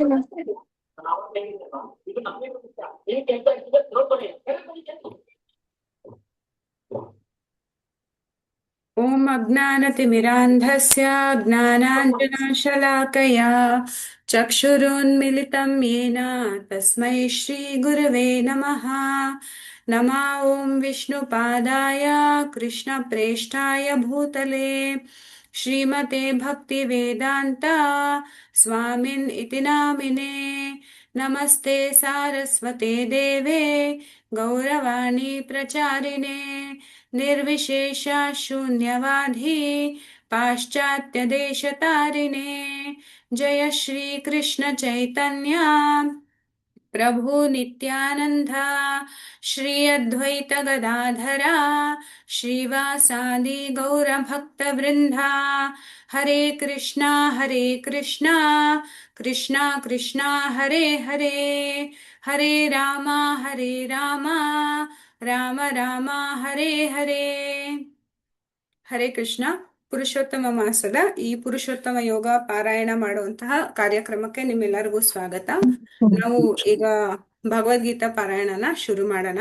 ॐ अज्ञानतिमिरान्धस्य ज्ञानाञ्जनशलाकया चक्षुरुन्मिलितं येन तस्मै श्रीगुरवे नमः। नमः ॐ विष्णुपादाय कृष्णप्रेष्ठाय भूतले श्रीमते भक्तिवेदान्त स्वामिन् इति नामिने। नमस्ते सारस्वते देवे गौरवाणी प्रचारिणे निर्विशेष शून्यवाधी पाश्चात्य जय श्री कृष्ण चैतन्य प्रभु नित्यानंद श्री अद्वैत गदाधरा श्रीवासादि गौर भक्त वृंदा। हरे कृष्णा कृष्णा कृष्णा हरे हरे, हरे रामा राम राम हरे हरे। ಹರೇ ಕೃಷ್ಣ. ಪುರುಷೋತ್ತಮ ಮಾಸದ ಈ ಪುರುಷೋತ್ತಮ ಯೋಗ ಪಾರಾಯಣ ಮಾಡುವಂತಹ ಕಾರ್ಯಕ್ರಮಕ್ಕೆ ನಿಮ್ಮೆಲ್ಲರಿಗೂ ಸ್ವಾಗತ. ನಾವು ಈಗ ಭಗವದ್ಗೀತಾ ಪಾರಾಯಣನ ಶುರು ಮಾಡೋಣ.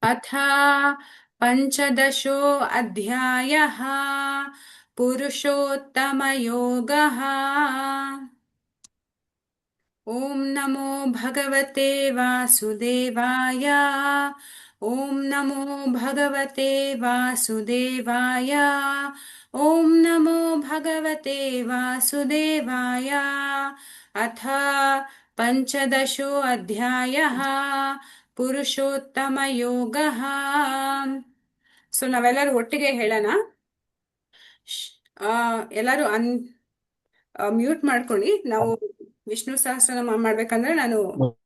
ಅಥ ಪಂಚದಶೋ ಅಧ್ಯಾಯಃ ಪುರುಷೋತ್ತಮ ಯೋಗಃ. ಓಂ ನಮೋ ಭಗವತೆ ವಾಸುದೇವಾಯ. ಓಂ ನಮೋ ಭಗವತೆ ವಾಸುದೇವಾಯ. ಓಂ ನಮೋ ಭಗವತೆ ವಾಸುದೇವಾಯ. ಅಥ ಪಂಚದಶೋ ಅಧ್ಯಾಯಃ ಪುರುಷೋತ್ತಮ ಯೋಗಃ. ಸೊ ನಾವೆಲ್ಲರೂ ಒಟ್ಟಿಗೆ ಹೇಳೋಣ. ಎಲ್ಲರೂ ಮ್ಯೂಟ್ ಮಾಡ್ಕೊಳ್ಳಿ. ನಾವು ವಿಷ್ಣು ಸಹಸ್ರನಾಮ ಮಾಡ್ಬೇಕಂದ್ರೆ ನಾನು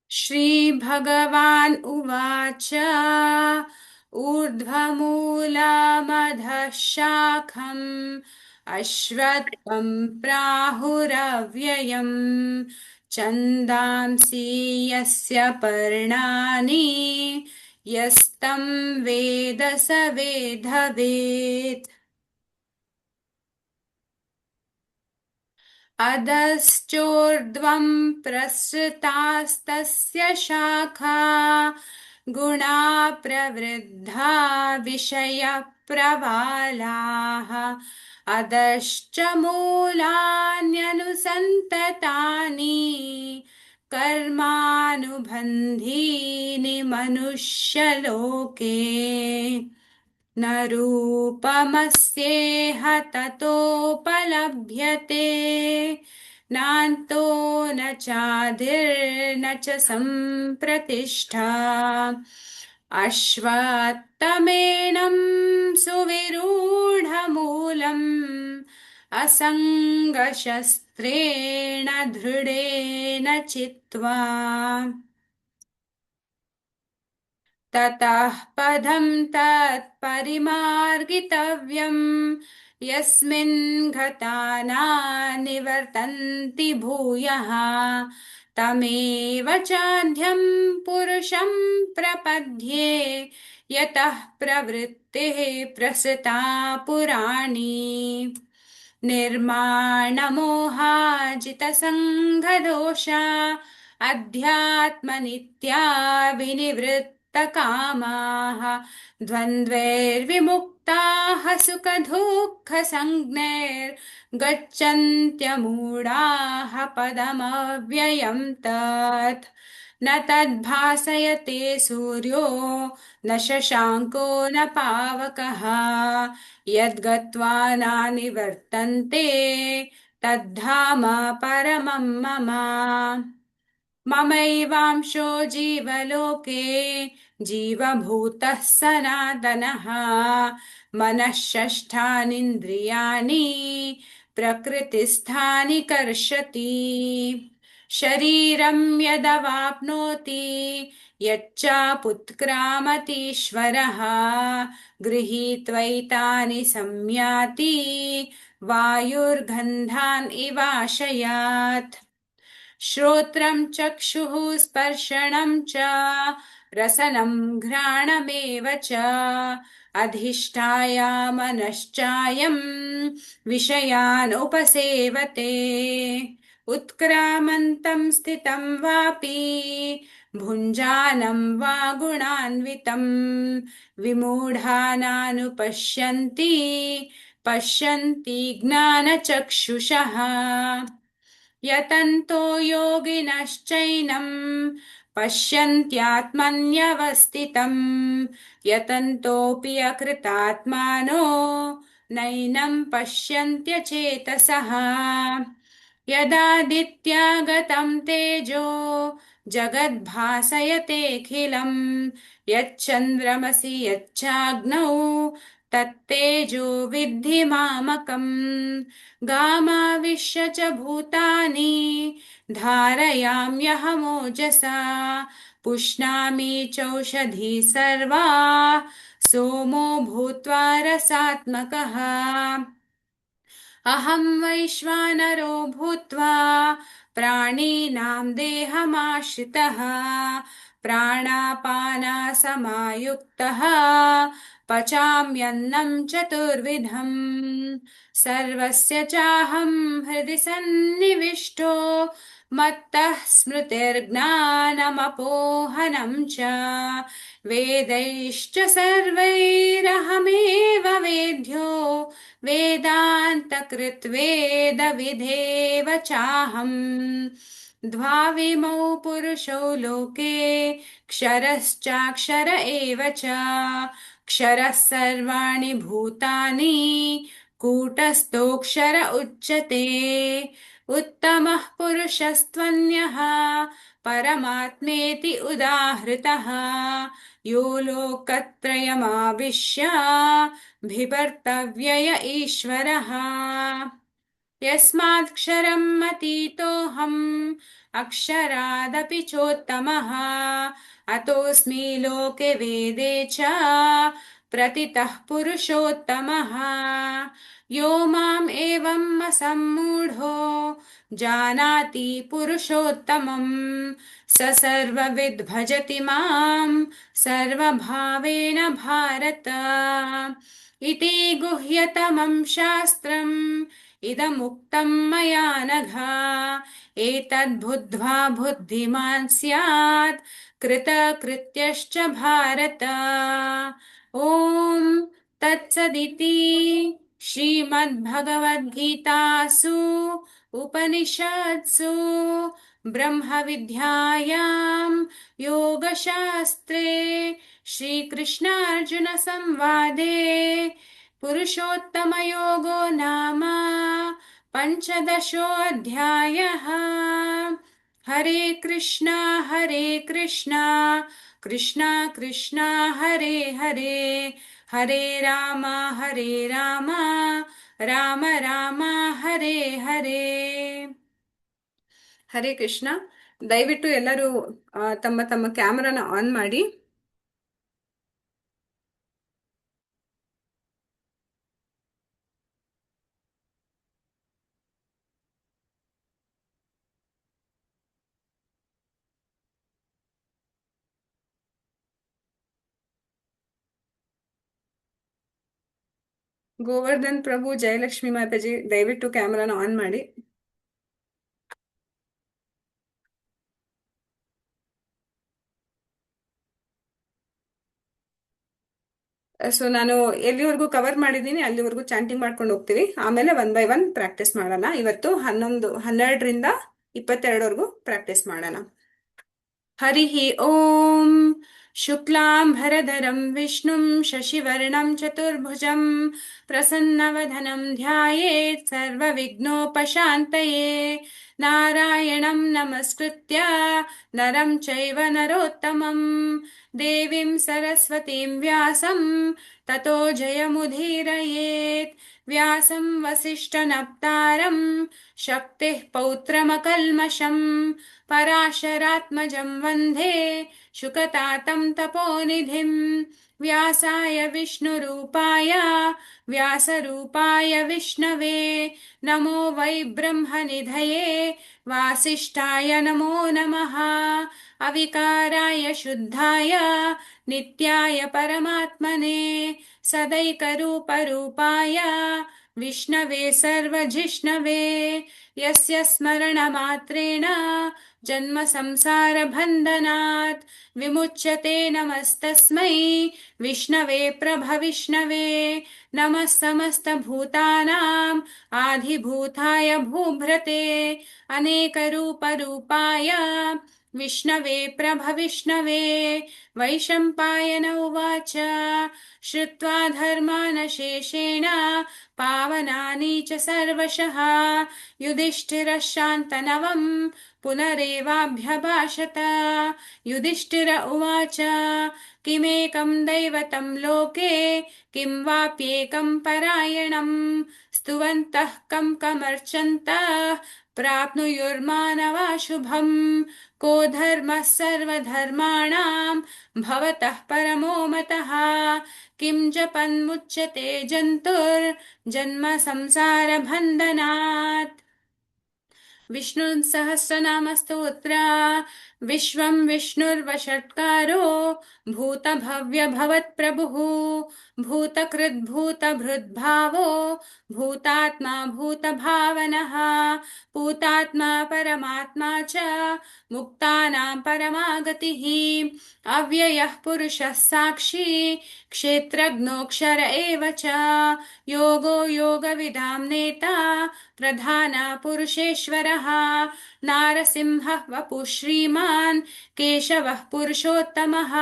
ಶ್ರೀ ಭಗವಾನ್ ಉವಾಚ ಊರ್ಧ್ವಮೂಲಮಧಃ ಶಾಖಂ ಅಶ್ವತ್ಥಂ ಪ್ರಾಹುರವ್ಯಯಂ ಛಂದಾಂಸಿ ಯಸ್ಯ ಪರ್ಣಾನಿ ಯಸ್ತಂ ವೇದ ಸ ವೇದವೇತ್. अधश्चोर्ध्वं प्रसृतास्तस्य शाखा गुणा प्रवृद्धा विषयप्रवालाः. अधश्च मूलान्यनुसन्ततानि कर्मानुबन्धीनि मनुष्यलोके. न रूपमस्येह ततोपलभ्यते नान्तो न चादिर्न च सम्प्रतिष्ठा. अश्वत्थमेनं सुविरूढमूलम् असङ्गशस्त्रेण दृढेन चित्वा. ततः पदं तत्परिमार्गितव्यम् यस्मिन् गता न निवर्तन्ति भूयः. तमेव चाद्यं पुरुषं प्रपद्ये यतः प्रवृत्तिः प्रसृता पुराणी. निर्माणमोहाजितसङ्गदोषा अध्यात्मनित्या विनिवृत्तकामाः. द्वन्द्वैर्विमुक्ताः सुखदुःखसंज्ञैर्गच्छन्त्यमूढाः पदमव्ययं तत्. न तद्भासयते सूर्यो न शशाङ्को न पावकः यद्गत्वा न निवर्तन्ते तद्धाम परमं मम. ममैवांशो जीवलोके जीवभूतः सनातनः. मनःषष्ठानीन्द्रियाणि प्रकृतिस्थानि कर्षति. शरीरं यदवाप्नोति यच्चापुत्क्रामतीश्वरः गृहीत्वैतानि संयाति वायुर्गन्धान् इवाशयात्। श्रोत्रं चक्षुः स्पर्शनं च रसनं घ्राणमेव च अधिष्ठायामनश्चायं विषयान् उपसेवते। उत्क्रामन्तं स्थितं वापि भुञ्जानं वा गुणान्वितं विमूढानानुपश्यन्ति पश्यन्ति ज्ञानचक्षुषः। यतन्तो योगिनश्चैनं पश्यन्त्यात्मन्यवस्थितं यतन्तोऽपि अकृतात्मानो नैनं पश्यन्त्यचेतसः। यदादित्यागतं तेजो जगद्भासयतेऽखिलं यच्चन्द्रमसि यच्चाग्नौ तत्तेजो विद्धि मामकम्। गामाविश्य च भूतानि धारयाम्यहमोजसा पुष्णामि चौषधी सर्वा सोमो भूत्वा रसात्मकः। अहं वैश्वानरो भूत्वा प्राणिनां देहमाश्रितः प्राणापानसमायुक्तः पचाम्यन्नं चतुर्विधम्। सर्वस्य चाहं हृदि सन्निविष्टो मत्तः स्मृतिर्ज्ञानमपोहनं च वेदैश्च सर्वैरहमेव वेद्यो वेदान्तकृत्वेदविधेव चाहम्। द्वाविमौ पुरुषौ लोके क्षरश्चाक्षर एव च क्षरः सर्वाणि भूतानि कूटस्थोऽक्षर उच्यते। उत्तमः पुरुषस्त्वन्यः परमात्मेति उदाहृतः यो लोकत्रयमाविश्य बिभर्तव्यय ईश्वरः। यस्मात्क्षरम् अतीतोऽहम् अक्षरादपि चोत्तमः अतोऽस्मि लोके वेदे च प्रतितः पुरुषोत्तमः। यो माम् एवम् असम्मूढो जानाति पुरुषोत्तमम् स सर्वविद् भजति माम् सर्वभावेन भारत। इति गुह्यतमं शास्त्रम् इदमुक्तं मया नघ एतद्बुद्ध्वा बुद्धिमान् स्यात् कृतकृत्यश्च भारत। ॐ तत्सदिति श्रीमद्भगवद्गीतासु उपनिषत्सु ब्रह्मविद्यायां योगशास्त्रे श्रीकृष्णार्जुनसंवादे पुरुषोत्तमयोगो नाम पञ्चदशोऽध्यायः। हरे कृष्णा कृष्णा कृष्णा हरे हरे हरे राम राम ರಾಮ ಹರೇ ಹರೇ. ಹರೇ ಕೃಷ್ಣ. ದಯವಿಟ್ಟು ಎಲ್ಲರೂ ತಮ್ಮ ತಮ್ಮ ಕ್ಯಾಮರಾನ ಆನ್ ಮಾಡಿ. ಗೋವರ್ಧನ್ ಪ್ರಭು, ಜಯಲಕ್ಷ್ಮಿ ಮಾತಾಜಿ, ದಯವಿಟ್ಟು ಕ್ಯಾಮರಾನ ಆನ್ ಮಾಡಿ. ಸೊ ನಾನು ಎಲ್ಲಿವರೆಗೂ ಕವರ್ ಮಾಡಿದ್ದೀನಿ ಅಲ್ಲಿವರೆಗೂ ಚಾಂಟಿಂಗ್ ಮಾಡ್ಕೊಂಡು ಹೋಗ್ತೀವಿ. ಆಮೇಲೆ 1 by 1 ಪ್ರಾಕ್ಟೀಸ್ ಮಾಡೋಣ. ಇವತ್ತು 12 ರಿಂದ 22ವರೆಗೂ ಪ್ರಾಕ್ಟೀಸ್ ಮಾಡೋಣ. ಹರಿ ಓಂ शुक्लाम्भरधरं विष्णुं शशिवर्णं चतुर्भुजं प्रसन्नवदनं ध्यायेत् सर्वविघ्नोपशान्तये। नारायणं नमस्कृत्य नरं चैव नरोत्तमं देवीं सरस्वतीं व्यासं ततो जयमुदीरयेत्। व्यासं वसिष्ठनप्तारं शक्तिः पौत्रमकल्मषम् पराशरात्मजं वन्दे शुकतातं तपोनिधिं। व्यासाय विष्णुरूपाय व्यासरूपाय विष्णवे नमो वै ब्रह्मनिधये वासिष्ठाय नमो नमः। अविकाराय शुद्धाय नित्याय परमात्मने सदैकरूपरूपाय विष्णवे सर्वजिष्णवे यस्य स्मरणमात्रेण जन्म संसार बन्धनात् विमुच्यते। नमस्तस्मै विष्णवे प्रभविष्णवे नमः समस्तभूतानां आधिभूताय भूभृते अनेकरूपरूपाय विष्णवे प्रभविष्णवे। वैशम्पायन उवाच श्रुत्वा धर्मानशेषेण पावनानि च सर्वशः युधिष्ठिरः शान्तनवं पुनरेवाभ्यभाषत। युधिष्ठिर उवाच किमेकं दैवतं लोके किं वाप्येकं परायणं स्तुवन्तः कं कमर्चन्तः प्राप्नुयुर्मानवा शुभम् को धर्मः सर्वधर्माणां भवतः परमो मतः किं जपन्मुच्यते जन्तुर्जन्म संसार बन्धनात्। विष्णु सहस्रनाम स्तोत्र विश्वं विष्णुर्वषट्कारो भूतभव्य भवत्प्रभुः भूतकृद्भूतभृद्भावो भूतात्मा भूतभावनः भूतात्मा परमात्मा च मुक्तानां परमागतिः अव्ययः पुरुषः साक्षी क्षेत्रज्ञोऽक्षर एव च योगो योगविदां नेता प्रधान पुरुषेश्वरः नारसिंहः वपुः श्रीमान् केशवः पुरुषोत्तमः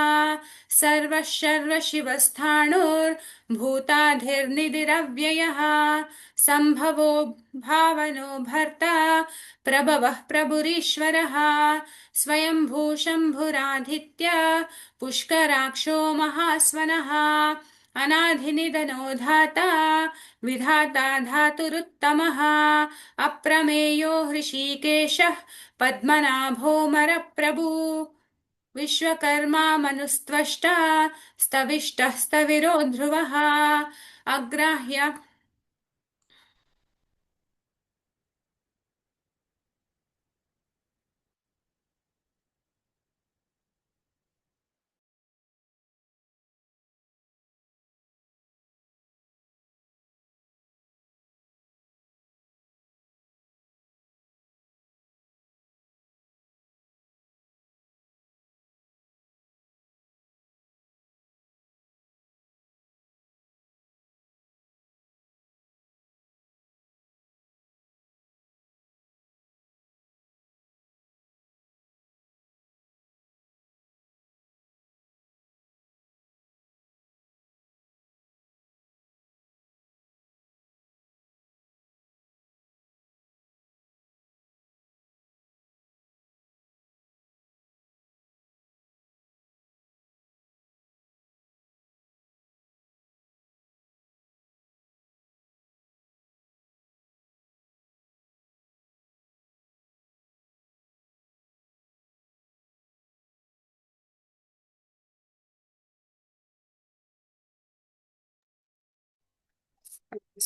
सर्वः सर्वशिवस्थाणुर्भूताधिर्निधिरव्ययः सम्भवो भावनो भर्ता प्रभवः प्रभुरीश्वरः स्वयंभू शम्भुराधित्य पुष्कराक्षो महास्वनः अनाधिनिधनो धाता विधाता धातुरुत्तमः अप्रमेयो हृषीकेशः पद्मनाभोऽमरप्रभु विश्वकर्मा मनुस्त्वष्टा स्तविष्टः स्तविरो ध्रुवः अग्राह्य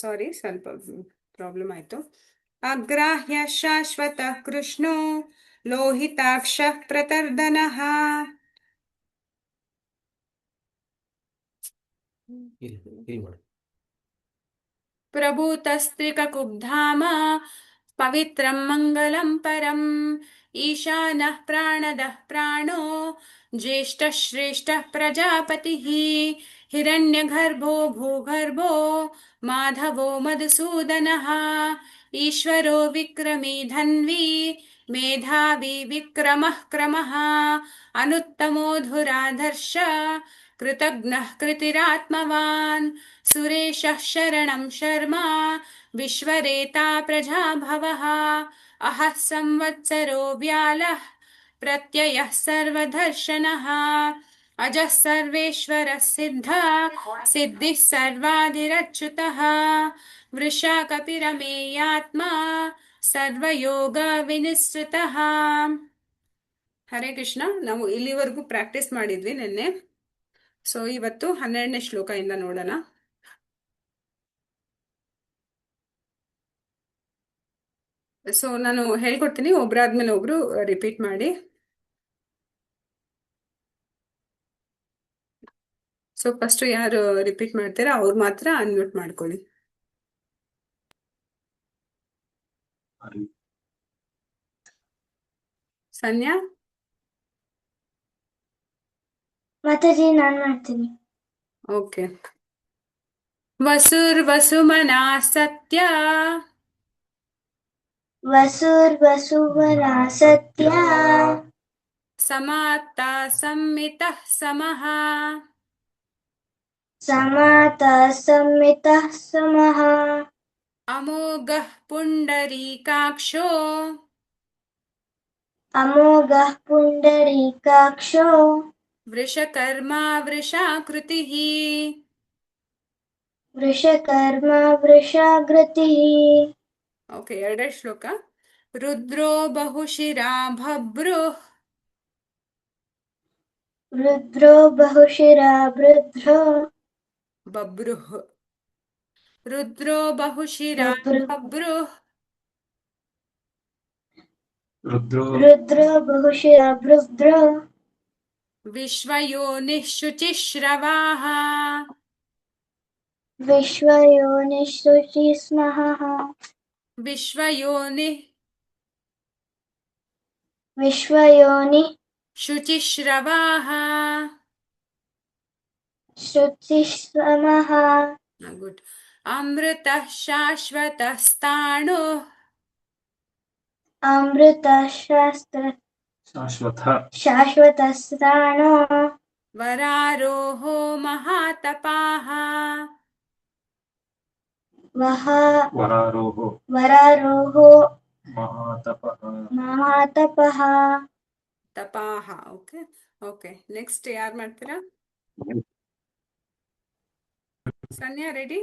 ಸಾರಿ ಸ್ವಲ್ಪ ಪ್ರಾಬ್ಲಮ್ ಆಯ್ತು. ಅಗ್ರಾಹ್ಯ ಶಾಶ್ವತ ಕೃಷ್ಣೋ ಲೋಹಿತಾಕ್ಷ ಪ್ರತರ್ದನಃ प्रभूतस्त्रिककुब्धाम पवित्रं मङ्गलं परम् ईशानः प्राणदः प्राणो ज्येष्ठः श्रेष्ठः प्रजापतिः हिरण्यगर्भो भूगर्भो माधवो मधुसूदनः ईश्वरो विक्रमी धन्वी मेधावी विक्रमः क्रमः अनुत्तमो धुराधर्ष कृतघ्नः कृतिरात्मवान् सुरेशः शरणं शर्मा विश्वरेता प्रजाभवः अहः संवत्सरो व्यालः प्रत्ययः सर्वदर्शनः अजः सर्वेश्वरः सिद्धः सिद्धिः सर्वाधिरच्युतः वृषा कपिरमेयात्मा ಸರ್ವಯೋಗ ವಿನಿಶ್ಚಿತಃ. ಹರೇ ಕೃಷ್ಣ. ನಾವು ಇಲ್ಲಿವರೆಗೂ ಪ್ರಾಕ್ಟೀಸ್ ಮಾಡಿದ್ವಿ ನಿನ್ನೆ. ಸೊ ಇವತ್ತು 12ನೇ ಶ್ಲೋಕ ಇಂದ ನೋಡೋಣ. ಸೊ ನಾನು ಹೇಳ್ಕೊಡ್ತೀನಿ, ಒಬ್ರಾದ್ಮೇಲೆ ಒಬ್ರು ರಿಪೀಟ್ ಮಾಡಿ. ಸೊ ಫಸ್ಟ್ ಯಾರು ರಿಪೀಟ್ ಮಾಡ್ತೀರಾ ಅವ್ರು ಮಾತ್ರ ಅನ್ಮ್ಯೂಟ್ ಮಾಡ್ಕೊಳ್ಳಿ. ಸನ್ಯಾ? ಮಾತಾಜಿ, ನಾನ್ ಮಾಡ್ತೀನಿ. ಓಕೆ. ವಸುರ್ವಸುಮನಾ ಸತ್ಯ ವಸುರ್ವಸುವನ ಸತ್ಯ ಸಮಾತ್ತ ಸಂಮಿತಃ ಸಮಃ ಸಮಾತ ಸಂಮಿತಃ ಸಮಃ ಅಮೋಘಃ ಪುಂಡರೀಕಾಕ್ಷೋ ಅಮೋಘಃ ಪುಂಡರೀಕಾಕ್ಷೋ ವೃಷಕರ್ಮಾ ವೃಷಾಕೃತಿಃ. ವೃಷಕರ್ಮ ವೃಷಾಕೃತಿಃ. ಓಕೆ, ಎರಡೇ ಶ್ಲೋಕ. ರುದ್ರೋ ಬಹುಶಿರಾ ಭಭ್ರುಃ ರುದ್ರೋ ಬಹುಶಿರಾ ಬೃಧ್ರೋ ಬಭ್ರುಃ ರುದ್ರೋ ಬಹುಶಿರಾ ಭಭ್ರುಃ ರುದ್ರೋ ಬಹುಶಿರಾ ಬೃಧ್ರೋ ವಿಶ್ವಯೋನಿಃ ಶುಚಿಶ್ರವಾಃ ವಿಶ್ವಯೋನಿಃ ಶುಚಿಸ್ಮಃ ವಿಶ್ವಯೋನಿಃ ವಿಶ್ವಯೋನಿ ಶುಚಿಶ್ರವಾಃ. ಶುಚಿಸ್ಮಃ. ಗುಡ್. ಅಮೃತಃ ಶಾಶ್ವತಸ್ತಾಣುಃ ಅಮೃತ ಶಾಶ್ವತಸ್ಥಾಣೋ ವರಾರೋಹೋ ಮಹಾತಪಾಃ ವರಾರೋಹೋ ಮಹಾತಪಃ. ತಪಾಹ. ಓಕೆ ಓಕೆ, ನೆಕ್ಸ್ಟ್ ಯಾರು ಮಾಡ್ತೀರಾ? ಸನ್ಯಾ ರೆಡಿ?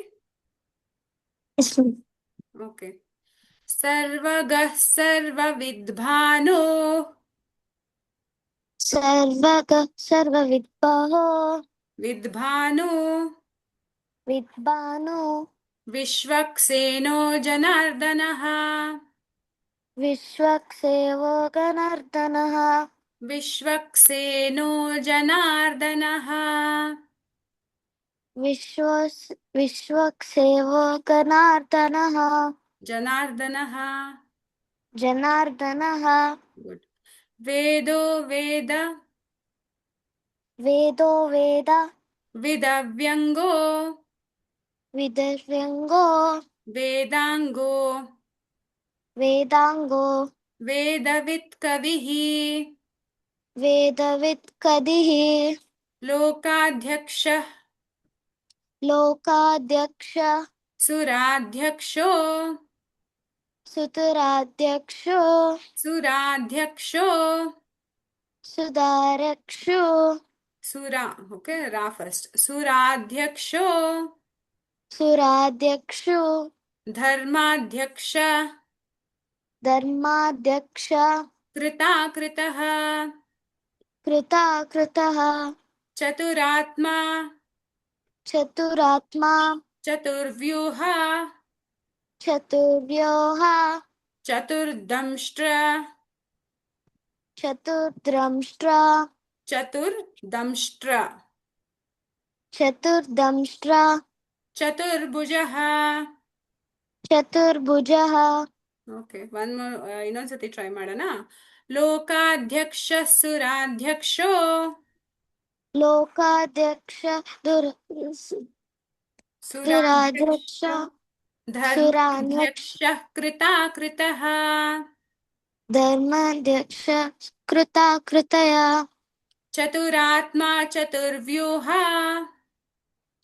ಓಕೆ. ಸರ್ವಗಃ ಸರ್ವವಿದ್ಭಾನೋ ಸರ್ವಗಃ ಸರ್ವವಿದ್ಭಾನೋ ವಿದ್ಭಾನೋ ವಿದ್ಭಾನೋ ವಿಶ್ವಕ್ಸೇನೋ ಜನಾರ್ದನಃ ವಿಶ್ವಕ್ಸೇವೋ ಜನಾರ್ದನಃ ವಿಶ್ವಕ್ಸೇನೋ ಜನಾರ್ದನಃ ವಿಶ್ವಕ್ಸೇವೋ ಜನಾರ್ದನಃ ಜನಾರ್ದನಃ. ಜನಾರ್ದನಃ. ಗುಡ್. ವೇದೋ ವೇದ ವೇದೋ ವೇದ ವಿದವ್ಯಂಗೋ ವಿದವ್ಯಂಗೋ ವೇದಾಂಗೋ ವೇದಾಂಗೋ ವೇದವಿತ್ ಕವಿಃ ವೇದವಿತ್ ಕದಿಃ ಲೋಕಾಧ್ಯಕ್ಷಃ ಲೋಕಾಧ್ಯಕ್ಷ ಸುರಾಧ್ಯಕ್ಷೋ ಸುತರಾಧ್ಯಕ್ಷೋ ಸುರಾಧ್ಯಕ್ಷೋ ಸುಧಾರಕ್ಷೋ ಸುರ. ಓಕೆ, ರಾ ಫಸ್ಟ್. ಸುರಾಧ್ಯಕ್ಷೋ ಸುರಾಧ್ಯಕ್ಷೋ ಧರ್ಮಾಧ್ಯಕ್ಷ ಧರ್ಮಾಧ್ಯಕ್ಷ ಕೃತಾಕೃತಃ ಕೃತಾಕೃತಃ ಚತುರಾತ್ಮ ಚತುರಾತ್ಮ ಚತುರ್ವ್ಯೂಹ ಚತುರ್ವ್ಯೂಹ ಚತುರ್ದಂಷ್ಟ್ರ ಚತುರ್ದ್ರಂಷ್ಟ್ರ ಚತುರ್ದಂಷ್ಟ್ರ ಚತುರ್ದಂಷ್ಟ್ರ ಚತುರ್ಭುಜಃ. ಚತುರ್ಭುಜಃ. ಓಕೆ, ಇನ್ನೊಂದ್ಸತಿ ಟ್ರೈ ಮಾಡೋಣ. ಲೋಕಾಧ್ಯಕ್ಷ ಸುರಾಧ್ಯಕ್ಷೋ ಲೋಕಾಧ್ಯಕ್ಷ ಸುರಾಧ್ಯಕ್ಷ ಧರ್ಮಾಧ್ಯಕ್ಷ ಧರ್ಮಾಧ್ಯಕ್ಷ ಕೃತಾಕೃತಃ धर्माध्यक्ष कृता कृतया चतुरात्मा चतुर्व्यूहा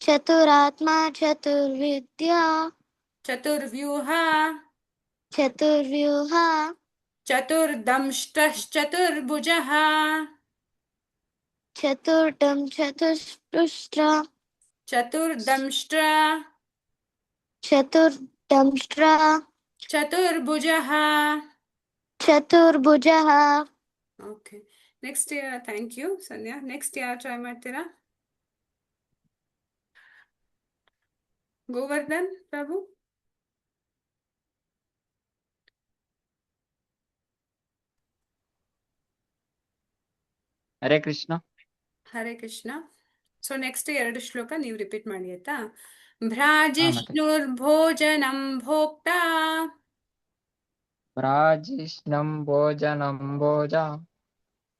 चतुरात्मा चतुर्विद्या चतुर्व्यूहा चतुर्व्यूहा चतुर्दंष्टश्चतुर्भुजः चतुर्दं चतुष्टुष्ट्र चतुर्दंष्ट्र चतुर्दंष्ट्र चतुर्भुजः. चतुर्भुजः. Okay, next thank you Sanya. Next ಯಾರು ಟ್ರೈ ಮಾಡ್ತೀರಾ? ಗೋವರ್ಧನ್ ಪ್ರಭು. ಹರೇ ಕೃಷ್ಣ. ಹರೇ ಕೃಷ್ಣ. ಸೊ ನೆಕ್ಸ್ಟ್ 2 ಶ್ಲೋಕ ನೀವು ರಿಪೀಟ್ ಮಾಡಿ ಆಯ್ತಾ? ಮತ್ತೆ ಭ್ರಾಜಿಷ್ಣುರ್ಭೋಜನಂ ಭೋಕ್ತಾ ಭ್ರಾಜಿಷ್ಣಂ ಭೋಜನಂ ಭೋಜ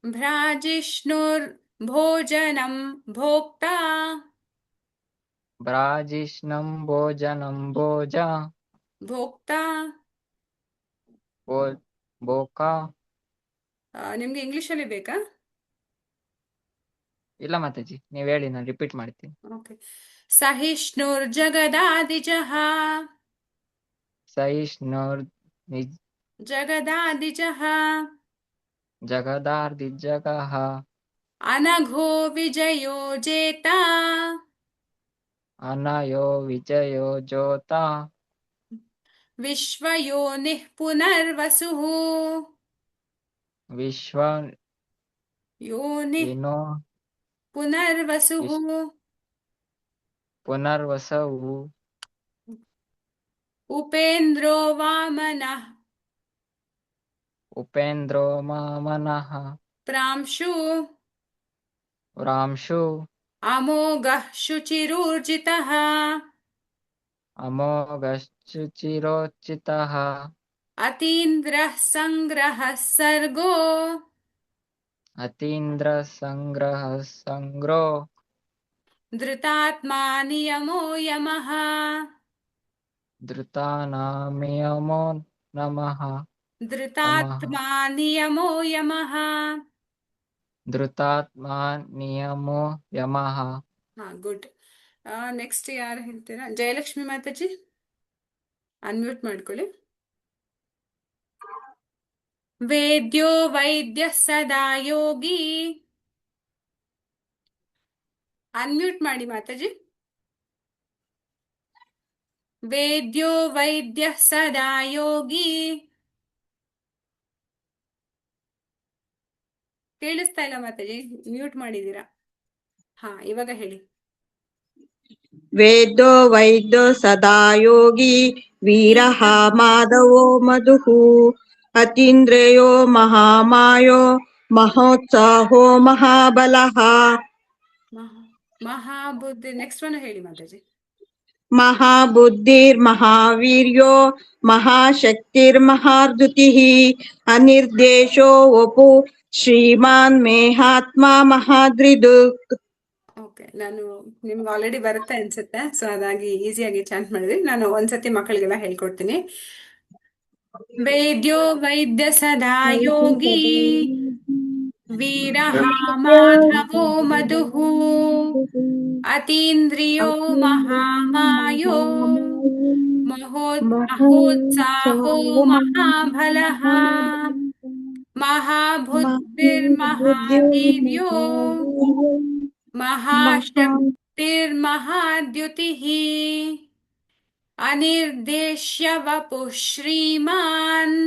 ಭ್ರಾಜಿಷ್ಣುರ್ಭೋಜನಂ ಭೋಕ್ತಾ ಭ್ರಾಜಿಷ್ಣಂ ಭೋಜನಂ ಭೋಜ ಭೋಕ್ತಾ. ಬೋಕ. ನಿಮ್ಗೆ ಇಂಗ್ಲಿಷಲ್ಲಿ ಬೇಕಾ? ಇಲ್ಲ ಮಾತಾಜಿ, ನೀವ್ ಹೇಳಿ, ನಾನು ರಿಪೀಟ್ ಮಾಡ್ತೀನಿ. ಓಕೆ. ಸಹಿಷ್ಣುರ್ಜಗದಾದಿಜಃ ಸಹಿಷ್ಣುರ್ ಜಗದಾದಿಜಃ ಜಗದಾರ್ದಿಜಗಃ ಅನಘೋ ವಿಜಯೋ ಜೇತ ಅನಯೋ ವಿಜಯೋ ಜೋತ ವಿಶ್ವಯೋನಿಃ ಪುನರ್ವಸುಃ ವಿಶ್ವ ಯೋನಿಃ ವಿನೋ ಪುನರ್ವಸುಃ ಪುನರ್ವಸವು ಉಪೇಂದ್ರೋ ವಾಮನಃ ಉಪೇಂದ್ರೋ ಮಾಮನಃ ಪ್ರಾಂಶು ರಾಂಶು ಅಮೋಘಃ ಶುಚಿರೂರ್ಜಿತಃ ಅಮೋಘಶ್ಚಿರೋಚಿತಃ ಅತೀಂದ್ರಃ ಸಂಗ್ರಹಃ ಸರ್ಗೋ ಅತೀಂದ್ರ ಸಂಗ್ರಹ ಸಂಗ್ರೋ ಧೃತಾತ್ಮಾ ನಿಯಮೋ ಯಮಃ ಧೃತಾನಾಮಿಯಮೋ ನಮಃ ಧೃತಾತ್ಮಾ ನಿಯಮೋ ಯಮಃ. ಧೃತಾತ್ಮ ನಿಯಮೋ ಯಮಃ. ಹಾ, ಗುಡ್. ನೆಕ್ಸ್ಟ್ ಯಾರು ಹೇಳ್ತೀರಾ? ಜಯಲಕ್ಷ್ಮಿ ಮಾತಾಜಿ, ಅನ್ಮ್ಯೂಟ್ ಮಾಡ್ಕೊಳ್ಳಿ. ವೇದ್ಯೋ ವೈದ್ಯ ಸದಾ ಯೋಗಿ. ಅನ್ಮ್ಯೂಟ್ ಮಾಡಿ ಮಾತಾಜಿ. ವೇದ್ಯೋ ವೈದ್ಯ ಸದಾ ಯೋಗಿ. ಕೇಳಿಸ್ತಾ ಇಲ್ಲ ಮಾತಾಜಿ, ಮ್ಯೂಟ್ ಮಾಡಿದೀರಾ. ಹಾ, ಇವಾಗ ಹೇಳಿ. ವೇದೋ ವೈದ್ಯೋ ಸದಾ ಯೋಗಿ ವೀರಃ ಮಾಧವೋ ಮಧುಃ ಅತೀಂದ್ರಿಯೋ ಮಹಾಮಾಯೋ ಮಹೋತ್ಸಾಹೋ ಮಹಾಬಲಃ ಮಹಾಬುದ್ಧಿ. ನೆಕ್ಸ್ಟ್ ಒನ್ ಹೇಳಿ ಮಾತಾಜಿ. ಮಹಾಬುದ್ಧಿರ್ಮಹಾವೀರ್ಯೋ ಮಹಾಶಕ್ತಿರ್ಮಹಾರ್ಧುತಿಃ ಅನಿರ್ದೇಶೋ ವಪು ಶ್ರೀಮಾನ್ ಮೇಹಾತ್ಮ ಮಹಾದ್ರಿದುಕ್. ಓಕೆ, ನಾನು ನಿಮ್ಗೆ ಆಲ್ರೆಡಿ ಬರುತ್ತೆ ಅನ್ಸುತ್ತೆ, ಸೊ ಅದಾಗಿ ಈಸಿಯಾಗಿ ಚಾಂಟ್ ಮಾಡಿದ್ರಿ. ನಾನು ಒಂದ್ಸತಿ ಮಕ್ಕಳಿಗೆಲ್ಲ ಹೇಳ್ಕೊಡ್ತೀನಿ. ವೇದ್ಯೋ ವೈದ್ಯ ಸದಾ ಯೋಗಿ ವೀರಃ ಮಾಧವೋ ಮಧುಃ ಅತೀಂದ್ರಿಯೋ ಮಹಾಮಾಯೋ ಮಹೋತ್ಸಾಹೋ ಮಹಾಬಲಃ ಮಹಾಬುದ್ಧಿರ್ಮಹಾವೀರ್ಯೋ ಮಹಾಶಕ್ತಿರ್ಮಹಾದ್ಯುತಿಃ ಅನಿರ್ದೇಶ್ಯ ವಪುಃ ಶ್ರೀಮಾನ್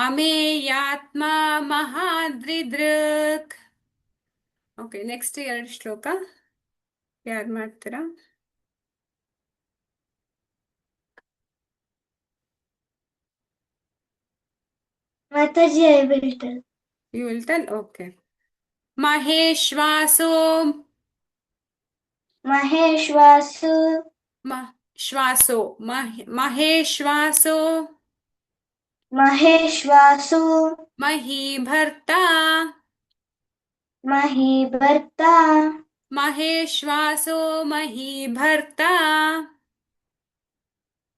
ಅಮೇಯಾತ್ಮ ಮಹಾದ್ರಿದೃಕ್. ಓಕೆ, ನೆಕ್ಸ್ಟ್ 2 ಶ್ಲೋಕ ಯಾರು ಮಾಡ್ತೀರಾ? Mataji, I will tell. You will tell? Okay. ಮಹೇಶ್ವಾಸೋ Maheshwasu, ಶ್ವಾಸೋ ಮಹೇಶ್ವಾಸೋ Maheshwasu, ಮಹೀಭರ್ತ Mahibharta, ಮಹೇಶ್ವಾಸೋ ಮಹೀಭರ್ತ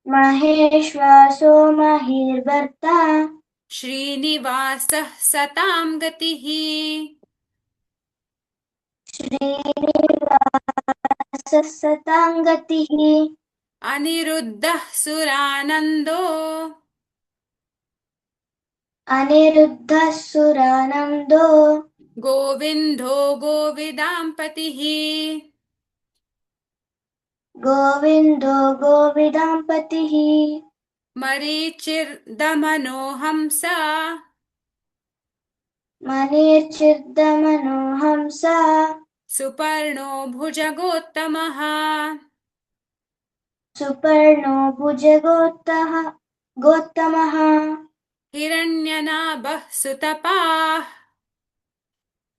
Maheshwasu, Mahibharta, श्रीनिवासः सतां गतिः श्रीनिवासः सतां गतिः अनिरुद्धः सुरानन्दो अनिरुद्धः सुरानन्दो गोविन्दो गोविदाम्पतिः गोविन्दो गोविदाम्पतिः मरीचिर्दमनो हंसा मणिर्चिर्दमनो हंसा सुपर्णो भुजगोत्तमः सुपर्णो गोत्तमः हिरण्यनाभः सुतपाः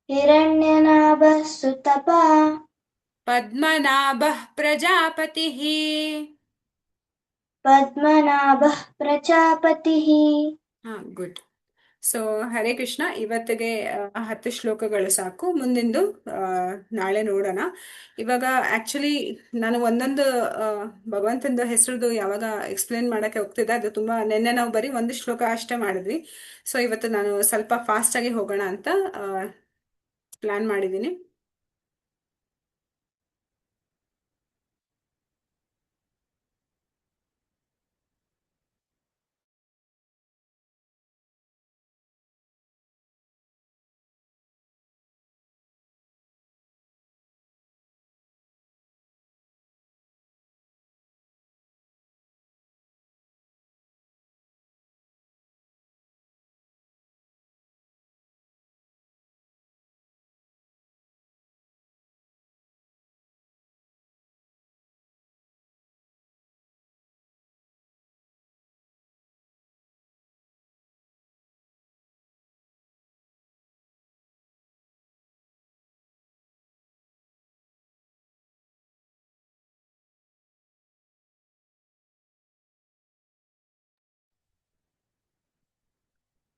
हिरण्यनाभः सुतपा पद्मनाभः प्रजापतिः पद्मनाभः प्रजापतिः ಹಾ ಗುಡ್. ಸೊ ಹರೇ ಕೃಷ್ಣ. ಇವತ್ತಿಗೆ 10 ಶ್ಲೋಕಗಳು ಸಾಕು. ಮುಂದಿಂದು ನಾಳೆ ನೋಡೋಣ. ಇವಾಗ ಆಕ್ಚುಲಿ ನಾನು ಒಂದೊಂದು ಭಗವಂತಂದು ಹೆಸರುದು ಯಾವಾಗ ಎಕ್ಸ್ಪ್ಲೇನ್ ಮಾಡಕ್ಕೆ ಹೋಗ್ತಿದ್ದೆ, ಅದು ತುಂಬಾ ನಿನ್ನೆ ನಾವು ಬರೀ ಒಂದು ಶ್ಲೋಕ ಅಷ್ಟೇ ಮಾಡಿದ್ವಿ. ಸೊ ಇವತ್ತು ನಾನು ಸ್ವಲ್ಪ ಫಾಸ್ಟ್ ಆಗಿ ಹೋಗೋಣ ಅಂತ ಪ್ಲಾನ್ ಮಾಡಿದ್ದೀನಿ.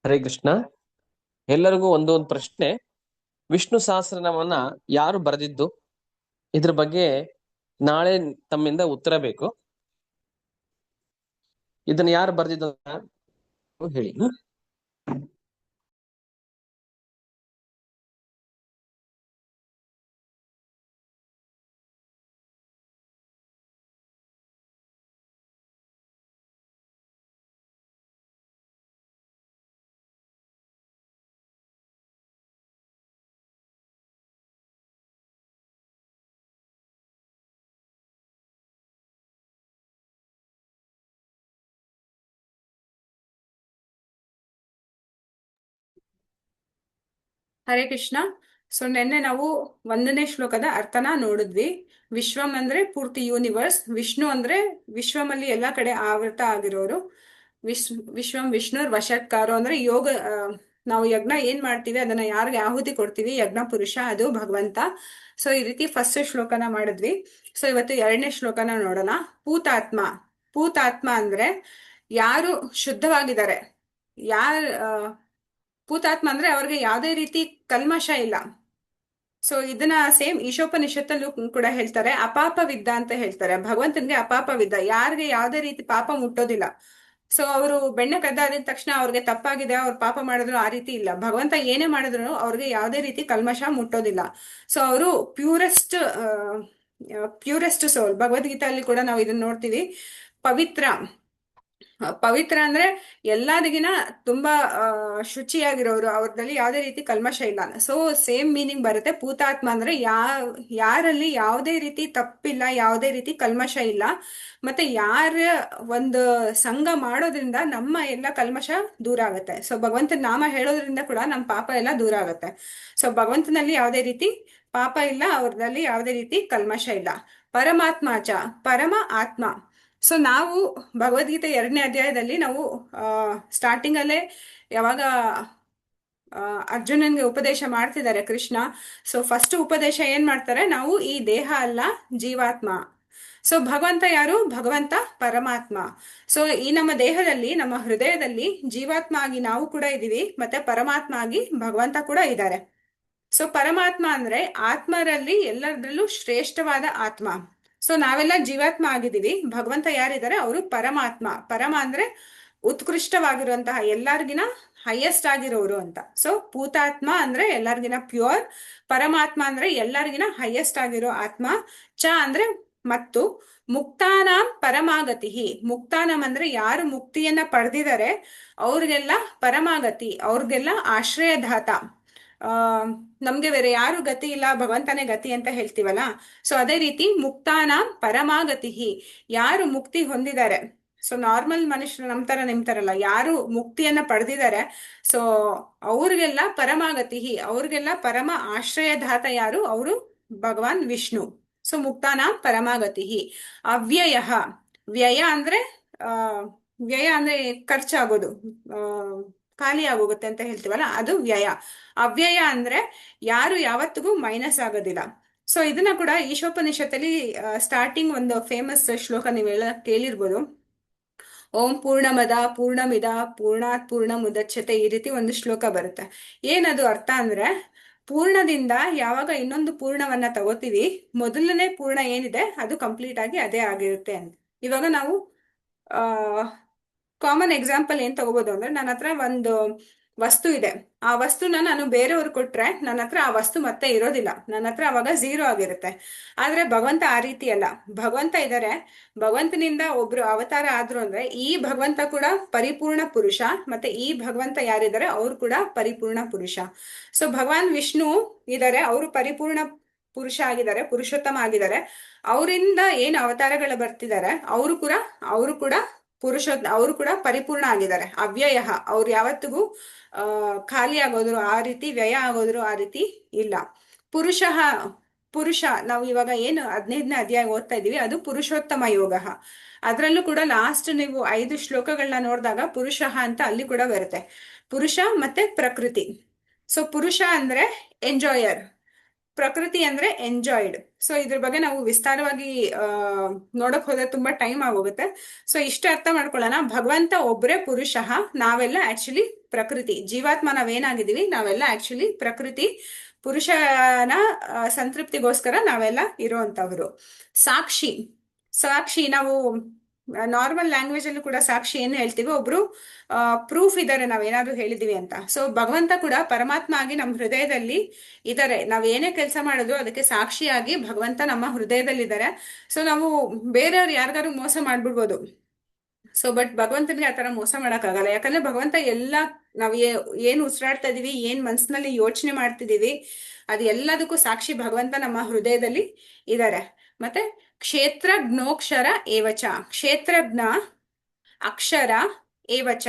ಹರೇ ಕೃಷ್ಣ. ಎಲ್ಲರಿಗೂ ಒಂದೊಂದು ಪ್ರಶ್ನೆ. ವಿಷ್ಣು ಸಹಸ್ರನಾಮವನ್ನ ಯಾರು ಬರೆದಿದ್ದು? ಇದ್ರ ಬಗ್ಗೆ ನಾಳೆ ತಮ್ಮಿಂದ ಉತ್ತರ ಬೇಕು. ಇದನ್ನ ಯಾರು ಬರೆದಿದ್ದು ಹೇಳಿ. ಹರೇ ಕೃಷ್ಣ. ಸೊ ನಿನ್ನೆ ನಾವು 1ನೇ ಶ್ಲೋಕದ ಅರ್ಥನ ನೋಡಿದ್ವಿ. ವಿಶ್ವಂ ಅಂದ್ರೆ ಪೂರ್ತಿ ಯೂನಿವರ್ಸ್, ವಿಷ್ಣು ಅಂದ್ರೆ ವಿಶ್ವಮಲ್ಲಿ ಎಲ್ಲಾ ಕಡೆ ಆವೃತ ಆಗಿರೋರು, ವಿಶ್ವಂ ವಿಷ್ಣುರ್ ವಷಟ್ಕಾರೋ ಅಂದ್ರೆ ಯೋಗ. ನಾವು ಯಜ್ಞ ಏನ್ ಮಾಡ್ತೀವಿ ಅದನ್ನ ಯಾರಿಗೆ ಆಹುತಿ ಕೊಡ್ತೀವಿ, ಯಜ್ಞ ಪುರುಷ ಅದು ಭಗವಂತ. ಸೊ ಈ ರೀತಿ ಫಸ್ಟ್ ಶ್ಲೋಕನ ಮಾಡಿದ್ವಿ. ಸೊ ಇವತ್ತು 2ನೇ ಶ್ಲೋಕನ ನೋಡೋಣ. ಪೂತಾತ್ಮ. ಪೂತಾತ್ಮ ಅಂದ್ರೆ ಯಾರು ಶುದ್ಧವಾಗಿದ್ದಾರೆ, ಯಾರು ಪೂತಾತ್ಮ ಅಂದ್ರೆ ಅವ್ರಿಗೆ ಯಾವುದೇ ರೀತಿ ಕಲ್ಮಶ ಇಲ್ಲ. ಸೊ ಇದನ್ನ ಸೇಮ್ ಈಶೋಪನಿಷತ್ತಲ್ಲೂ ಕೂಡ ಹೇಳ್ತಾರೆ, ಅಪಾಪವಿದ್ದ ಅಂತ ಹೇಳ್ತಾರೆ. ಭಗವಂತನಿಗೆ ಅಪಾಪವಿದ್ದ, ಯಾರಿಗೆ ಯಾವುದೇ ರೀತಿ ಪಾಪ ಮುಟ್ಟೋದಿಲ್ಲ. ಸೊ ಅವರು ಬೆಣ್ಣೆ ಕದ್ದಾದ ತಕ್ಷಣ ಅವ್ರಿಗೆ ತಪ್ಪಾಗಿದೆ, ಅವ್ರು ಪಾಪ ಮಾಡಿದ್ರು, ಆ ರೀತಿ ಇಲ್ಲ. ಭಗವಂತ ಏನೇ ಮಾಡಿದ್ರು ಅವ್ರಿಗೆ ಯಾವುದೇ ರೀತಿ ಕಲ್ಮಶ ಮುಟ್ಟೋದಿಲ್ಲ. ಸೊ ಅವರು ಪ್ಯೂರೆಸ್ಟ್ ಸೋಲ್. ಭಗವದ್ಗೀತೆಯಲ್ಲಿ ಕೂಡ ನಾವು ಇದನ್ನ ನೋಡ್ತೀವಿ. ಪವಿತ್ರ. ಪವಿತ್ರ ಅಂದ್ರೆ ಎಲ್ಲರಿಗಿನ ತುಂಬಾ ಶುಚಿಯಾಗಿರೋರು, ಅವ್ರದಲ್ಲಿ ಯಾವುದೇ ರೀತಿ ಕಲ್ಮಶ ಇಲ್ಲ. ಸೊ ಸೇಮ್ ಮೀನಿಂಗ್ ಬರುತ್ತೆ. ಪೂತಾತ್ಮ ಅಂದ್ರೆ ಯಾರಲ್ಲಿ ಯಾವುದೇ ರೀತಿ ತಪ್ಪಿಲ್ಲ, ಯಾವುದೇ ರೀತಿ ಕಲ್ಮಶ ಇಲ್ಲ. ಮತ್ತೆ ಯಾರ ಒಂದು ಸಂಘ ಮಾಡೋದ್ರಿಂದ ನಮ್ಮ ಎಲ್ಲ ಕಲ್ಮಶ ದೂರ ಆಗುತ್ತೆ. ಸೊ ಭಗವಂತನ ನಾಮ ಹೇಳೋದ್ರಿಂದ ಕೂಡ ನಮ್ಮ ಪಾಪ ಎಲ್ಲ ದೂರ ಆಗುತ್ತೆ. ಸೊ ಭಗವಂತನಲ್ಲಿ ಯಾವುದೇ ರೀತಿ ಪಾಪ ಇಲ್ಲ, ಅವ್ರದಲ್ಲಿ ಯಾವುದೇ ರೀತಿ ಕಲ್ಮಶ ಇಲ್ಲ. ಪರಮಾತ್ಮಾಚ, ಪರಮ ಆತ್ಮ. ಸೊ ನಾವು ಭಗವದ್ಗೀತೆ 2ನೇ ಅಧ್ಯಾಯದಲ್ಲಿ ನಾವು ಸ್ಟಾರ್ಟಿಂಗ್ ಅಲ್ಲೇ ಯಾವಾಗ ಅರ್ಜುನನ್ಗೆ ಉಪದೇಶ ಮಾಡ್ತಿದ್ದಾರೆ ಕೃಷ್ಣ. ಸೊ ಫಸ್ಟ್ ಉಪದೇಶ ಏನ್ ಮಾಡ್ತಾರೆ, ನಾವು ಈ ದೇಹ ಅಲ್ಲ ಜೀವಾತ್ಮ. ಸೊ ಭಗವಂತ ಯಾರು? ಭಗವಂತ ಪರಮಾತ್ಮ. ಸೊ ಈ ನಮ್ಮ ದೇಹದಲ್ಲಿ, ನಮ್ಮ ಹೃದಯದಲ್ಲಿ ಜೀವಾತ್ಮ ಆಗಿ ನಾವು ಕೂಡ ಇದೀವಿ, ಮತ್ತೆ ಪರಮಾತ್ಮ ಆಗಿ ಭಗವಂತ ಕೂಡ ಇದ್ದಾರೆ. ಸೊ ಪರಮಾತ್ಮ ಅಂದ್ರೆ ಆತ್ಮರಲ್ಲಿ ಎಲ್ಲರಲ್ಲೂ ಶ್ರೇಷ್ಠವಾದ ಆತ್ಮ. ಸೊ ನಾವೆಲ್ಲ ಜೀವಾತ್ಮ ಆಗಿದ್ದೀವಿ. ಭಗವಂತ ಯಾರಿದ್ದಾರೆ? ಅವರು ಪರಮಾತ್ಮ. ಪರಮ ಅಂದ್ರೆ ಉತ್ಕೃಷ್ಟವಾಗಿರುವಂತಹ, ಎಲ್ಲರಿಗಿನ ಹೈಯೆಸ್ಟ್ ಆಗಿರೋರು ಅಂತ. ಸೊ ಭೂತಾತ್ಮ ಅಂದ್ರೆ ಎಲ್ಲರಿಗಿನ ಪ್ಯೂರ್, ಪರಮಾತ್ಮ ಅಂದ್ರೆ ಎಲ್ಲರಿಗಿನ ಹೈಯೆಸ್ಟ್ ಆಗಿರೋ ಆತ್ಮ, ಚ ಅಂದ್ರೆ ಮತ್ತು, ಮುಕ್ತಾನಾಂ ಪರಮಾಗತಿ, ಮುಕ್ತಾನಂ ಅಂದ್ರೆ ಯಾರು ಮುಕ್ತಿಯನ್ನ ಪಡೆದಿದ್ದಾರೆ ಅವ್ರಿಗೆಲ್ಲ ಪರಮಾಗತಿ, ಅವ್ರಿಗೆಲ್ಲ ಆಶ್ರಯದಾತ. ಆ ನಮ್ಗೆ ಬೇರೆ ಯಾರು ಗತಿ ಇಲ್ಲ, ಭಗವಂತನೇ ಗತಿ ಅಂತ ಹೇಳ್ತೀವಲ್ಲ, ಸೊ ಅದೇ ರೀತಿ ಮುಕ್ತಾನಾಂ ಪರಮಾಗತಿ, ಯಾರು ಮುಕ್ತಿ ಹೊಂದಿದ್ದಾರೆ, ಸೊ ನಾರ್ಮಲ್ ಮನುಷ್ಯರು ನಮ್ ತರ ನಿಮ್ ತರ ಅಲ್ಲ, ಯಾರು ಮುಕ್ತಿಯನ್ನ ಪಡೆದಿದ್ದಾರೆ, ಸೊ ಅವ್ರಿಗೆಲ್ಲ ಪರಮಾಗತಿ, ಅವ್ರಿಗೆಲ್ಲ ಪರಮ ಆಶ್ರಯದಾತ ಯಾರು, ಅವರು ಭಗವಾನ್ ವಿಷ್ಣು. ಸೊ ಮುಕ್ತಾನಾಂ ಪರಮಾಗತಿ. ಅವ್ಯಯ, ವ್ಯಯ ಅಂದ್ರೆ ಆ ವ್ಯಯ ಅಂದ್ರೆ ಖರ್ಚಾಗೋದು, ಆ ಖಾಲಿ ಆಗೋಗುತ್ತೆ ಅಂತ ಹೇಳ್ತೀವಲ್ಲ, ಅದು ವ್ಯಯ. ಅವ್ಯಯ ಅಂದ್ರೆ ಯಾರು ಯಾವತ್ತಿಗೂ ಮೈನಸ್ ಆಗೋದಿಲ್ಲ. ಸೊ ಇದನ್ನ ಕೂಡ ಈಶೋಪನಿಷತ್ತಲ್ಲಿ ಸ್ಟಾರ್ಟಿಂಗ್ ಒಂದು ಫೇಮಸ್ ಶ್ಲೋಕ ನೀವೆಲ್ಲ ಕೇಳಿರ್ಬೋದು. ಓಂ ಪೂರ್ಣಮದ ಪೂರ್ಣಮಿದ ಪೂರ್ಣಾತ್ ಪೂರ್ಣ ಮುದಚ್ಯತೆ, ಈ ರೀತಿ ಒಂದು ಶ್ಲೋಕ ಬರುತ್ತೆ. ಏನದು ಅರ್ಥ ಅಂದ್ರೆ, ಪೂರ್ಣದಿಂದ ಯಾವಾಗ ಇನ್ನೊಂದು ಪೂರ್ಣವನ್ನ ತಗೋತೀವಿ, ಮೊದಲನೇ ಪೂರ್ಣ ಏನಿದೆ ಅದು ಕಂಪ್ಲೀಟ್ ಆಗಿ ಅದೇ ಆಗಿರುತ್ತೆ ಅಂತ. ಇವಾಗ ನಾವು ಆ ಕಾಮನ್ ಎಕ್ಸಾಂಪಲ್ ಏನ್ ತಗೋಬಹುದು ಅಂದ್ರೆ, ನನ್ನ ಹತ್ರ ಒಂದು ವಸ್ತು ಇದೆ, ಆ ವಸ್ತುನ ನಾನು ಬೇರೆಯವ್ರು ಕೊಟ್ರೆ ನನ್ನ ಹತ್ರ ಆ ವಸ್ತು ಮತ್ತೆ ಇರೋದಿಲ್ಲ, ನನ್ನ ಹತ್ರ ಅವಾಗ ಝೀರೋ ಆಗಿರುತ್ತೆ. ಆದ್ರೆ ಭಗವಂತ ಆ ರೀತಿ ಅಲ್ಲ, ಭಗವಂತ ಇದ್ದಾರೆ, ಭಗವಂತನಿಂದ ಒಬ್ರು ಅವತಾರ ಆದ್ರು ಅಂದ್ರೆ ಈ ಭಗವಂತ ಕೂಡ ಪರಿಪೂರ್ಣ ಪುರುಷ, ಮತ್ತೆ ಈ ಭಗವಂತ ಯಾರಿದ್ದಾರೆ ಅವ್ರು ಕೂಡ ಪರಿಪೂರ್ಣ ಪುರುಷ. ಸೊ ಭಗವಾನ್ ವಿಷ್ಣು ಇದ್ದಾರೆ, ಅವರು ಪರಿಪೂರ್ಣ ಪುರುಷ ಆಗಿದ್ದಾರೆ, ಪುರುಷೋತ್ತಮ ಆಗಿದ್ದಾರೆ. ಅವರಿಂದ ಏನು ಅವತಾರಗಳು ಬರ್ತಿದ್ದಾರೆ ಅವರು ಕೂಡ ಅವರು ಕೂಡ ಪರಿಪೂರ್ಣ ಆಗಿದ್ದಾರೆ, ಅವ್ಯಯ. ಅವ್ರು ಯಾವತ್ತಿಗೂ ಖಾಲಿ ಆಗೋದ್ರು ಆ ರೀತಿ, ವ್ಯಯ ಆಗೋದ್ರು ಆ ರೀತಿ ಇಲ್ಲ. ಪುರುಷ ನಾವು ಇವಾಗ ಏನು 15ನೇ ಅಧ್ಯಾಯ ಓದ್ತಾ ಇದೀವಿ, ಅದು ಪುರುಷೋತ್ತಮ ಯೋಗ. ಅದರಲ್ಲೂ ಕೂಡ ಲಾಸ್ಟ್ ನೀವು 5 ಶ್ಲೋಕಗಳನ್ನ ನೋಡಿದಾಗ ಪುರುಷ ಅಂತ ಅಲ್ಲಿ ಕೂಡ ಬರುತ್ತೆ, ಪುರುಷ ಮತ್ತೆ ಪ್ರಕೃತಿ. ಸೊ ಪುರುಷ ಅಂದ್ರೆ ಎಂಜಾಯರ್, ಪ್ರಕೃತಿ ಅಂದ್ರೆ ಎಂಜಾಯ್ಡ್. ಸೊ ಇದ್ರ ಬಗ್ಗೆ ನಾವು ವಿಸ್ತಾರವಾಗಿ ನೋಡಕ್ ಹೋದ್ರೆ ತುಂಬಾ ಟೈಮ್ ಆಗೋಗುತ್ತೆ. ಸೊ ಇಷ್ಟು ಅರ್ಥ ಮಾಡ್ಕೊಳ್ಳೋಣ, ಭಗವಂತ ಒಬ್ಬರೇ ಪುರುಷ, ನಾವೆಲ್ಲ ಆಕ್ಚುಲಿ ಪ್ರಕೃತಿ. ಜೀವಾತ್ಮ ನಾವೇನಾಗಿದ್ದೀವಿ, ನಾವೆಲ್ಲ ಆಕ್ಚುಲಿ ಪ್ರಕೃತಿ. ಪುರುಷನ ಸಂತೃಪ್ತಿಗೋಸ್ಕರ ನಾವೆಲ್ಲ ಇರುವಂತವ್ರು. ಸಾಕ್ಷಿ ನಾವು ನಾರ್ಮಲ್ ಲ್ಯಾಂಗ್ವೇಜ್ ಅಲ್ಲೂ ಕೂಡ ಸಾಕ್ಷಿ ಏನು ಹೇಳ್ತೀವಿ, ಒಬ್ರು ಪ್ರೂಫ್ ಇದ್ದಾರೆ ನಾವೇನಾದ್ರು ಹೇಳಿದೀವಿ ಅಂತ. ಸೊ ಭಗವಂತ ಕೂಡ ಪರಮಾತ್ಮ ಆಗಿ ನಮ್ಮ ಹೃದಯದಲ್ಲಿ ಇದ್ದಾರೆ, ನಾವ್ ಏನೇ ಕೆಲಸ ಮಾಡಿದ್ರು ಅದಕ್ಕೆ ಸಾಕ್ಷಿಯಾಗಿ ಭಗವಂತ ನಮ್ಮ ಹೃದಯದಲ್ಲಿ ಇದ್ದಾರೆ. ಸೊ ನಾವು ಬೇರೆಯವ್ರು ಯಾರಿಗಾರು ಮೋಸ ಮಾಡ್ಬಿಡ್ಬೋದು, ಸೊ ಬಟ್ ಭಗವಂತನಿಗೆ ಆತರ ಮೋಸ ಮಾಡಕ್ಕಾಗಲ್ಲ. ಯಾಕಂದ್ರೆ ಭಗವಂತ ಎಲ್ಲ ನಾವ್ ಏನ್ ಉಸಿರಾಡ್ತಾ ಇದೀವಿ, ಏನ್ ಮನ್ಸಿನಲ್ಲಿ ಯೋಚನೆ ಮಾಡ್ತಿದೀವಿ, ಅದು ಎಲ್ಲದಕ್ಕೂ ಸಾಕ್ಷಿ ಭಗವಂತ ನಮ್ಮ ಹೃದಯದಲ್ಲಿ ಇದ್ದಾರೆ. ಮತ್ತೆ ಕ್ಷೇತ್ರಜ್ಞೋಕ್ಷರ ಏವಚ, ಕ್ಷೇತ್ರಜ್ಞ ಅಕ್ಷರ ಏವಚ.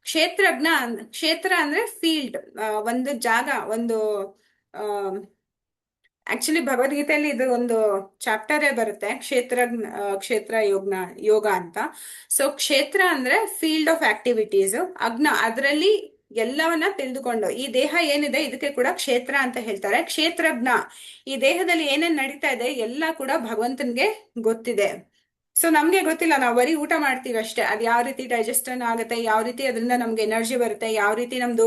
ಕ್ಷೇತ್ರ ಅಂದ್ರೆ ಫೀಲ್ಡ್, ಒಂದು ಜಾಗ, ಒಂದು ಆಕ್ಚುಲಿ ಭಗವದ್ಗೀತೆಯಲ್ಲಿ ಇದು ಒಂದು ಚಾಪ್ಟರೇ ಬರುತ್ತೆ, ಕ್ಷೇತ್ರ ಯೋಗ ಅಂತ. ಸೊ ಕ್ಷೇತ್ರ ಅಂದ್ರೆ ಫೀಲ್ಡ್ ಆಫ್ ಆಕ್ಟಿವಿಟೀಸ್, ಅಗ್ನ ಅದರಲ್ಲಿ ಎಲ್ಲವನ್ನ ತಿಳಿದುಕೊಂಡು, ಈ ದೇಹ ಏನಿದೆ ಇದಕ್ಕೆ ಕೂಡ ಕ್ಷೇತ್ರ ಅಂತ ಹೇಳ್ತಾರೆ. ಕ್ಷೇತ್ರಜ್ಞ, ಈ ದೇಹದಲ್ಲಿ ಏನೇನ್ ನಡೀತಾ ಇದೆ ಎಲ್ಲ ಕೂಡ ಭಗವಂತನ್ಗೆ ಗೊತ್ತಿದೆ. ಸೊ ನಮ್ಗೆ ಗೊತ್ತಿಲ್ಲ, ನಾವು ಬರೀ ಊಟ ಮಾಡ್ತೀವಿ ಅಷ್ಟೇ, ಅದು ಯಾವ ರೀತಿ ಡೈಜೆಸ್ಟನ್ ಆಗುತ್ತೆ, ಯಾವ ರೀತಿ ಅದರಿಂದ ನಮ್ಗೆ ಎನರ್ಜಿ ಬರುತ್ತೆ, ಯಾವ ರೀತಿ ನಮ್ದು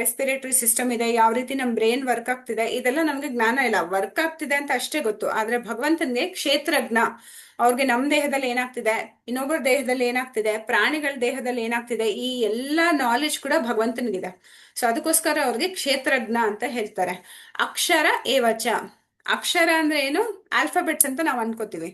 ರೆಸ್ಪಿರೇಟರಿ ಸಿಸ್ಟಮ್ ಇದೆ, ಯಾವ ರೀತಿ ನಮ್ ಬ್ರೈನ್ ವರ್ಕ್ ಆಗ್ತಿದೆ, ಇದೆಲ್ಲ ನಮ್ಗೆ ಜ್ಞಾನ ಇಲ್ಲ. ವರ್ಕ್ ಆಗ್ತಿದೆ ಅಂತ ಅಷ್ಟೇ ಗೊತ್ತು, ಆದ್ರೆ ಭಗವಂತನ್ಗೆ ಕ್ಷೇತ್ರಜ್ಞ. ಅವ್ರಿಗೆ ನಮ್ ದೇಹದಲ್ಲಿ ಏನಾಗ್ತಿದೆ, ಇನ್ನೊಬ್ಬರ ದೇಹದಲ್ಲಿ ಏನಾಗ್ತಿದೆ, ಪ್ರಾಣಿಗಳ ದೇಹದಲ್ಲಿ ಏನಾಗ್ತಿದೆ, ಈ ಎಲ್ಲಾ ನಾಲೆಜ್ ಕೂಡ ಭಗವಂತನಿಗಿದೆ. ಸೊ ಅದಕ್ಕೋಸ್ಕರ ಅವ್ರಿಗೆ ಕ್ಷೇತ್ರಜ್ಞ ಅಂತ ಹೇಳ್ತಾರೆ. ಅಕ್ಷರ ಏವಚ, ಅಕ್ಷರ ಅಂದ್ರೆ ಏನು, ಆಲ್ಫಾಬೆಟ್ಸ್ ಅಂತ ನಾವು ಅನ್ಕೋತೀವಿ.